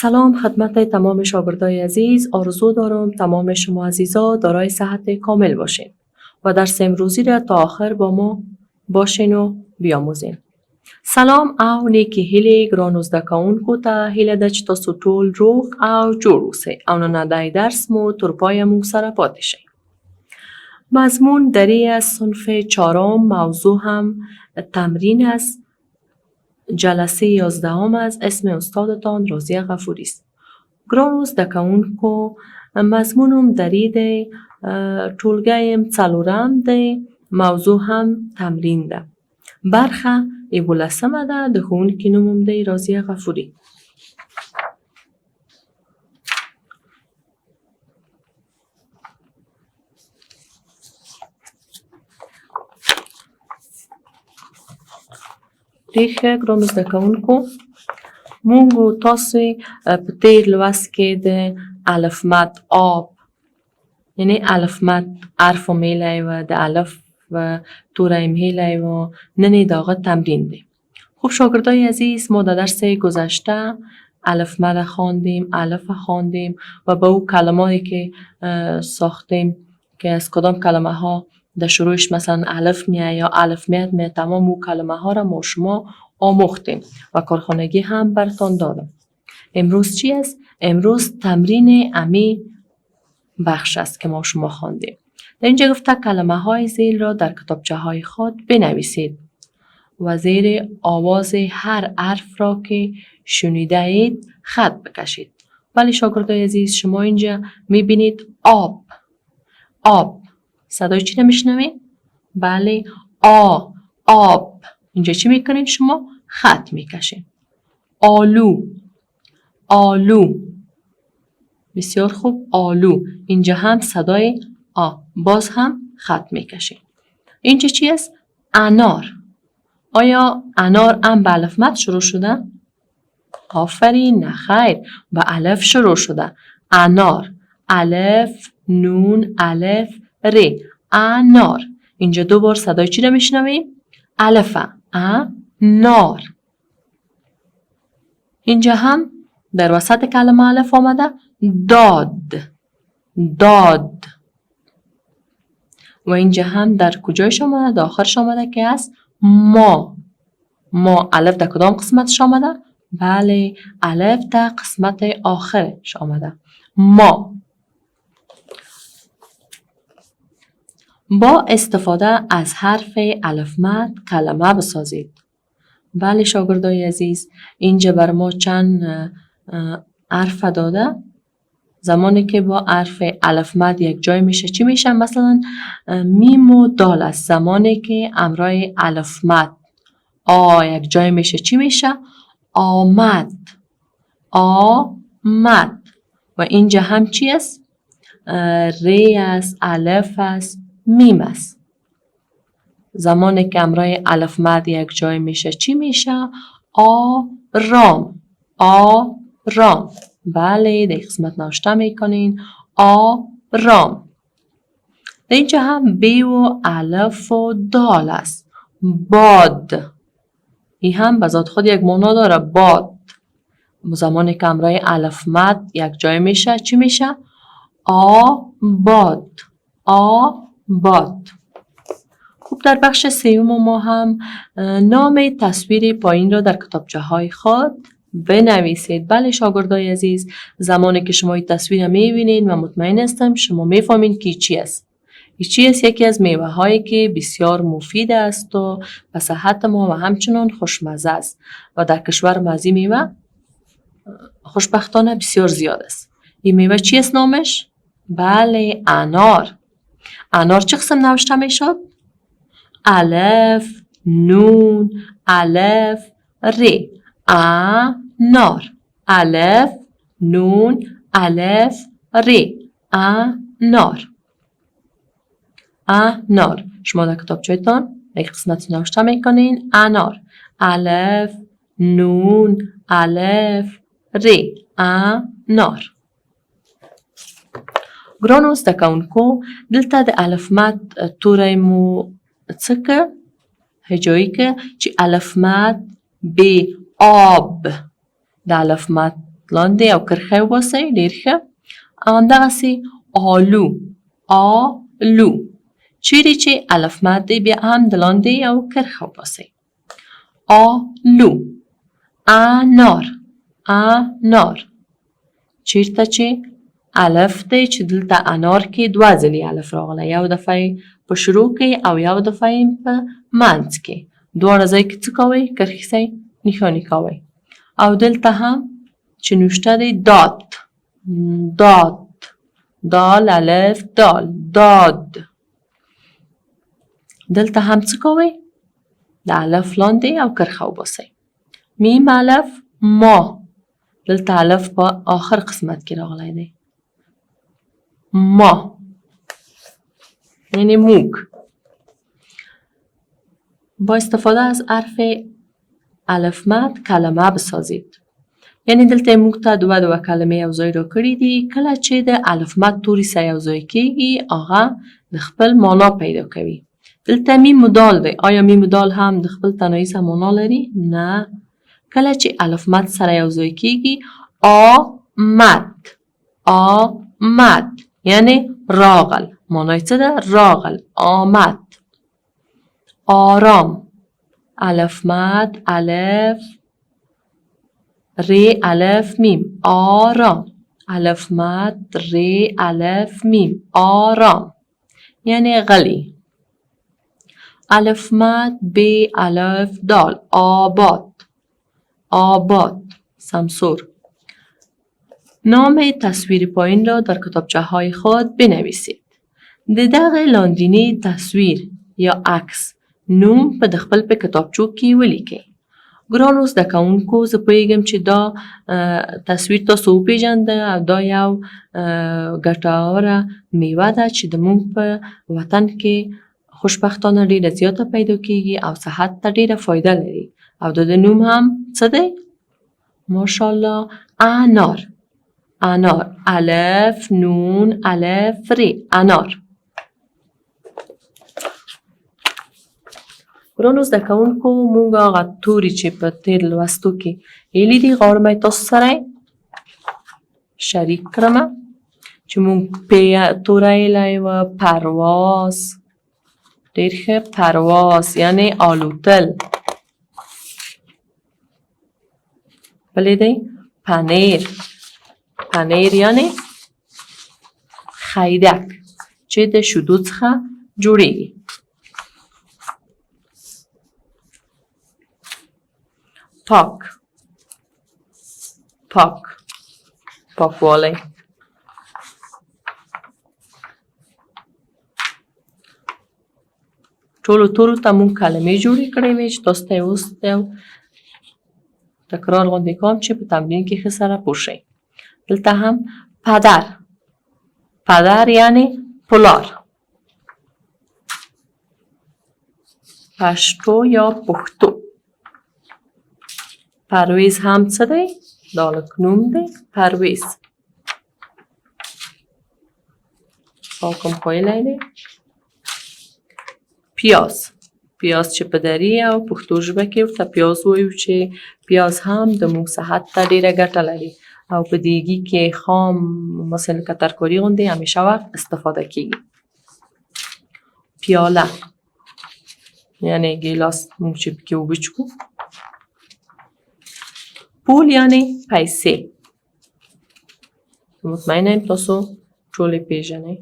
سلام خدمت تمام شاگردای عزیز. آرزو دارم تمام شما عزیزا دارای صحت کامل باشین و درس امروزی را تا آخر با ما باشین و بیاموزین. سلام او نیکی هیلی ګرانو زده کوونکو ته هیله ده چې تاسو ټول روغ او جوړ اوسئ او نننی درس مو تر پایه مو سره پاتې شئ. مضمون دری از صنف چهارم، موضوع هم تمرین است. جلسه 11 از اسم استادتان راضیه غفوری است. ګرانو زده کوونکو مضمونم دری دی، ټولګی م څلورم دی، موضوع هم تمرین ده. برخه 11 ده، د ښوونکي نوم هم دی راضیه غفوری. ډېر ښه ګرانو زده کوونکو، موږ تاسې په تېر لوست کې د الف مد آب یعنی الف مد حرف میلی و د الف و توره میلی و نن د هغه تمرین دی. خب شاگردای عزیز، ما در درس گذشته الف مد خواندیم، الف خواندیم و با او کلماتی که ساختیم که از کدام کلمه ها در شروعش مثلا الف میه یا الف میه، تمام او کلمه ها را ما شما آموختیم و کارخانگی هم برتان دادم. امروز چی است؟ امروز تمرین امی بخش است که ما شما خواندیم. در اینجا گفته کلمه های زیل را در کتابچه های خود بنویسید و زیر آواز هر حرف را که شنیده اید خط بکشید. ولی شاگردای عزیز، شما اینجا میبینید آب. آب صدای چی نمیشنوید؟ بله، آب. اینجا چی میکنید شما؟ خط میکشید. آلو. بسیار خوب، آلو. اینجا هم صدای باز هم خط میکشید. اینجا چی است؟ انار. آیا انار هم به الف مد شروع شده؟ آفرین، نه خیر، به الف شروع شده. انار، الف، نون، الف، ر. انار. اینجا دو بار صدای چی رو میشنویم؟ الفه. نار. اینجا هم در وسط کلمه الف آمده داد. و اینجا هم در کجایش آمده؟ در آخرش آمده که است ما. الف در کدام قسمتش آمده؟ بله، الف در قسمت آخرش آمده. ما. با استفاده از حرف الف مد کلمه بسازید. بله شاگردای عزیز، اینجا بر ما چند حرف داده. زمانی که با حرف الف مد یک جای میشه چی میشه؟ مثلا میم و دال است. زمانی که امرای الف مد یک جای میشه چی میشه؟ آمد. و اینجا هم چی است؟ ری است، الف است، میم است. زمانی که امرای الف مد یک جای میشه چی میشه؟ آرام. بله، در قسمت نوشته میکنین آرام. در اینجا هم بی و الف و دال است. باد. این هم به ذات خود یک معنا داره، باد. زمانی که امرای الف مد یک جای میشه چی میشه؟ آباد. خب در بخش سوم ما هم نام تصویر پایین را در کتابچه های خود بنویسید. بله شاگردای عزیز، زمانی که شما این تصویر میبینید و مطمئن هستم شما میفهمید که چی است. یکی از میوه هایی که بسیار مفید است و به صحت ما و همچنان خوشمزه است و در کشور ما از این میوه خوشبختانه بسیار زیاد است. این میوه چی است نامش؟ بله، انار چه قسم نوشته میشد؟ الف، نون، الف، ر. انار. الف، نون، الف، ر. انار. شما در کتابچه‌تان یک قسمت نوشته میکنین انار. الف، نون، الف، ر. انار. ګرانو زده کوونکو، دلته د الف مد توری مو څه که هجایی که چې الف مد ب آب د الف مد لاندې او کرښه وباسئ ډېر ښه. همدغسې آلو آلو چیرې چې الف مد دی بیا هم د لاندې او کرښه وباسئ. آلو انار انار چیرته چې الف دی چې دلته انار کې دوه ځلې الف راغلی، یو دفعه یې په شروع کې او یو دفعه یې په منځ کې، دواړه ځای کې څه کوئ کرښې سئ نښانې کوئ. او دلته هم چې نوشته دی داد داد دال الف دال داد، دلته هم څه کوئ د الف لاندې او کرښه وباسئ. میم الف ما دلته الف په آخر قسمت کې راغلی دی. ما یعنی موږ. با استفاده از حرف الف مد کلمه بسازید. یعنی دلته موږ ته دوه کلمې یوځای را کړي دي. کله چې د الف مد توري سره یوځای کېږي هغه د خپل معنا پیدا کوي. دلته میم و دال دی. آیا میم و دال هم د خپل تنهایی سره معنا لري؟ نه. کله چې الف مد سره یوځای کېږي آمد آمد یعنی راغل. معنای څه ده؟ راغل آمد. آرام الف مد الف ری الف میم آرام الف مد ری الف میم آرام یعنی غلی. الف مد ب الف دال آباد آباد سمسور. نام تصویر پایین را در کتابچه های خود بنویسید. د دغه لاندینی تصویر یا عکس نوم په د خپل په کتابچو کې ولیکئ. ګرانو زده کوونکو زه پوهیږم چې دا تصویر تاسو وپېژنده او دا یو ګټوره میوه ده چې د موږ په وطن کې خوشبختانه ډېره زیاته پیدا کېږي او صحت ته ډېره فایده لري. او د نوم هم څه دی؟ ماشاءالله انار انار الف نون الف ری انار. ګرانو زده کوونکو موږ هغه توري چې په تېر لوستو کې ویلي دي غواړم تاسو سره شریک کړمه چې موږ توره ویلی وه پرواز. ډېر ښه پرواز یعنی الوتل. بلې دی پنیر پنیر یعنی خیدک چې د شیدو څخه جوړیږي. پاک پاک پاکوالی. ټولو تورو ته موږ کلمې جوړې کړې وې چې تاسو ته یې اوس یو تکرار غوندې کوم چې په تمرین کې ښه سره پوه شئ. دلته هم پدر پدر یعنی پلار. پشتو یا پښتو. پرویز هم څه دی؟ دالک نوم دی پرویز. پاکم خویلی دی. پیاز پیاز چې په دري او پښتو ژبه کې ورته پیاز وایو چې پیاز هم د موږ صحت ته ډېره ګټه لري او په دیګي کې خام مثل لکه ترکاري غوندې همیشه وخت استفاده کېږي. پیاله یعنی ګیلاس موږ چې پکې اوبه چښو. پول یعنی پیسې. مطمئنه یم تاسو ټولې پېژنئ.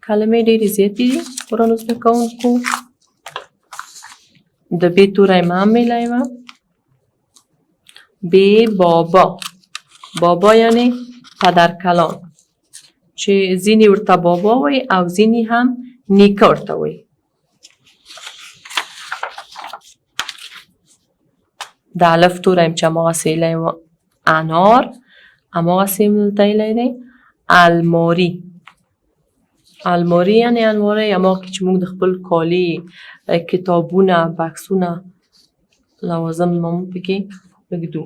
کلمې ډېرې زیاتې دي ګرانو زده کوونکو. د ب توری مې هم ویلی وه. ب بابا بابا یعنی پدر کلان چې ځینې ورته بابا وایي او ځینې هم نیکه ورته وایي. د الف توری م چې هماغسې ویلی وه انار هماغسې م دلته ویلی دی الماري. الماري یعنی الماری هماغه کې چې موږ د خپل کالي کتابونه بکسونه لوازم هم پکې بږدو.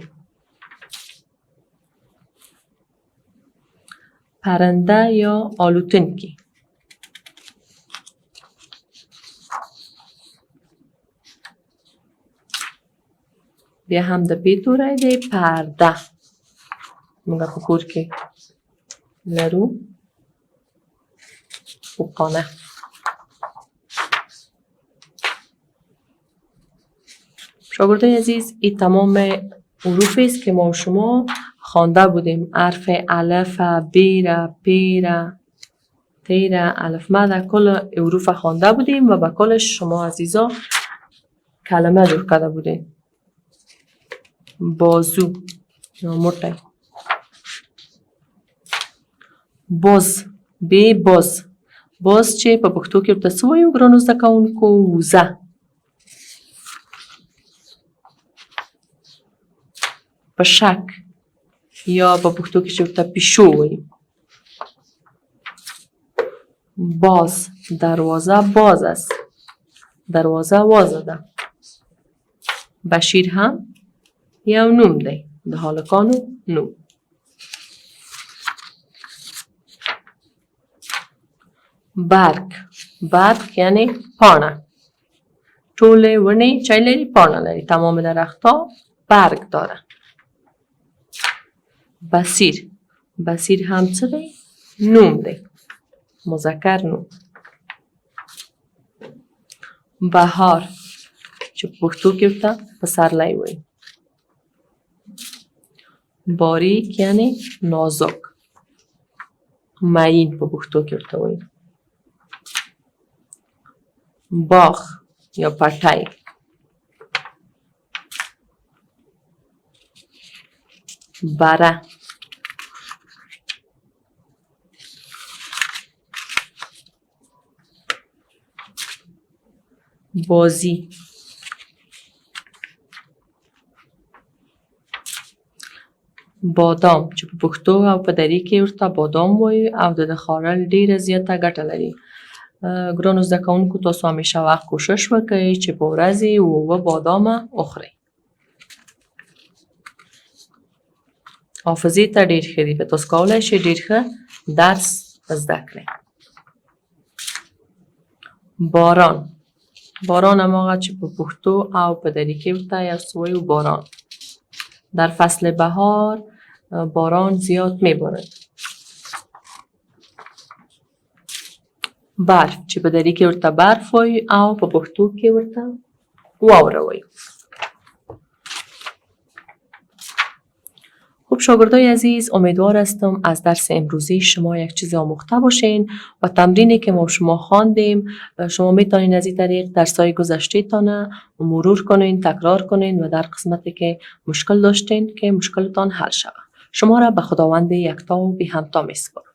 پرنده یا آلوتونکي. بیا هم د پیتوره دی پرده. موږ په کور کې لرو خانه. شاگردای عزیز، این تمام حروفی است که ما و شما خوانده بودیم. حرف الف، بیر، پیر، تیر، الف مد، کل حروف خوانده بودیم و با کلش شما عزیزا کلمه جور کرده بودیم. بازو یا موټی. باز، بی باز. باز چې په پښتو کې ورته څه وایو ګرانو زده کوونکو؟ وزه. پشک یا په پښتو کې چې ورته پیشو وایو. باز، دروازه باز است. دروازه وازه ده. بشیر هم یو نوم دی، د هلکانو نوم. برگ، برگ یعنی پانه. ټول ونې چای لري؟ پانه لري. تمام درختها برگ داره. بصیر، بصیر هم څه دی؟ نوم دی، مذکر نوم. بهار چې په پښتو کې ورته پسرلی وایي. باریک یعنی نازک. معین په پښتو کې ورته وایي. باغ یا پټی. بره. بازی. بادام چې په پښتو او په دري کې ورته بادام وایي او د خوړل ډیره زیاته ګټه لري. ګرانو زده کوونکو، تاسو همیشه وخت کوشش وکړئ چې په ورځې 8 بادام وخورئ. حافظې ته ډېر ښه دي، که تاسو کولی شئ ډېر ښه درس زده کړئ. باران. باران هماغه چې په پښتو او په دري کې ورته یو څه وایو باران. در فصل بهار باران زیاد میبارد. برف چې په دري کې ورته برف وایي او په پښتو کې ورته واوره وایي. خب شاگردای عزیز، امیدوار هستم از درس امروزی شما یک چیز آموخته باشین و تمرینی که ما شما خواندیم شما میتونین از این طریق درسای گذشته تانه مرور کنین، تکرار کنین و در قسمتی که مشکل داشتین که مشکلتان حل شود. شما را به خداوند یکتا و بی همتا میسپارم.